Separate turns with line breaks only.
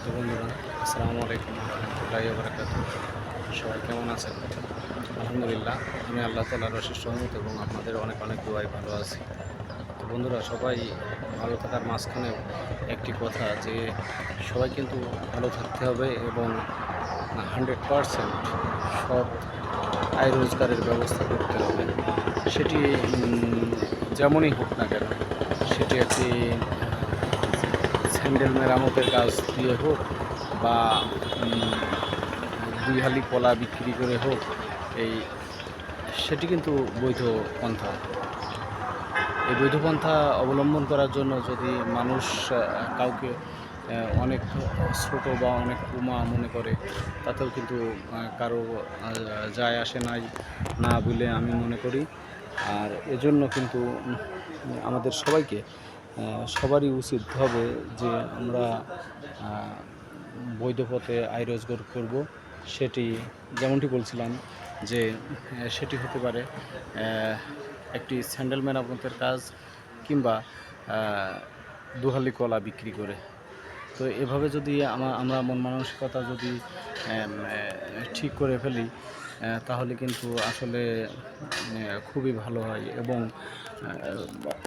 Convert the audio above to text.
সম্মানিত বন্ধুরা, আসসালামু আলাইকুম রহমতুল্লাহি ওয়া বারাকাতুহু। সবাই কেমন আছেন? আলহামদুলিল্লাহ, আমি আল্লাহ তাআলার অশেষ রহমত এবং আপনাদের অনেক অনেক দোয়ায় ভালো আছি। তো বন্ধুরা, সবাই ভালো থাকার মাঝখানেও একটি কথা যে সবাই কিন্তু ভালো থাকতে হবে এবং 100% সৎ আয় রোজগারের ব্যবস্থা করতে হবে। সেটি যেমনই হোক না কেন, সেটি একটি স্যান্ডেল মেরামতের কাজ দিয়ে হোক বা দুই হালি কলা বিক্রি করে হোক, এই সেটি কিন্তু বৈধ পন্থা। এই বৈধ পন্থা অবলম্বন করার জন্য যদি মানুষ কাউকে অনেক ছোট বা অনেক কুমা মনে করে, তাতেও কিন্তু কারো যায় আসে নাই না বলে আমি মনে করি। আর এজন্য কিন্তু আমাদের সবাইকে সবারই উচিত হবে যে আমরা বৈধ পথে আয় রোজগার করব। সেটি যেমনটি বলছিলাম যে সেটি হতে পারে একটি স্যান্ডেল মেরামতের কাজ কিংবা দুহালি কলা বিক্রি করে। তো এভাবে যদি আমরা মন মানসিকতা যদি ঠিক করে ফেলি, তাহলে কিন্তু আসলে খুবই ভালো হয় এবং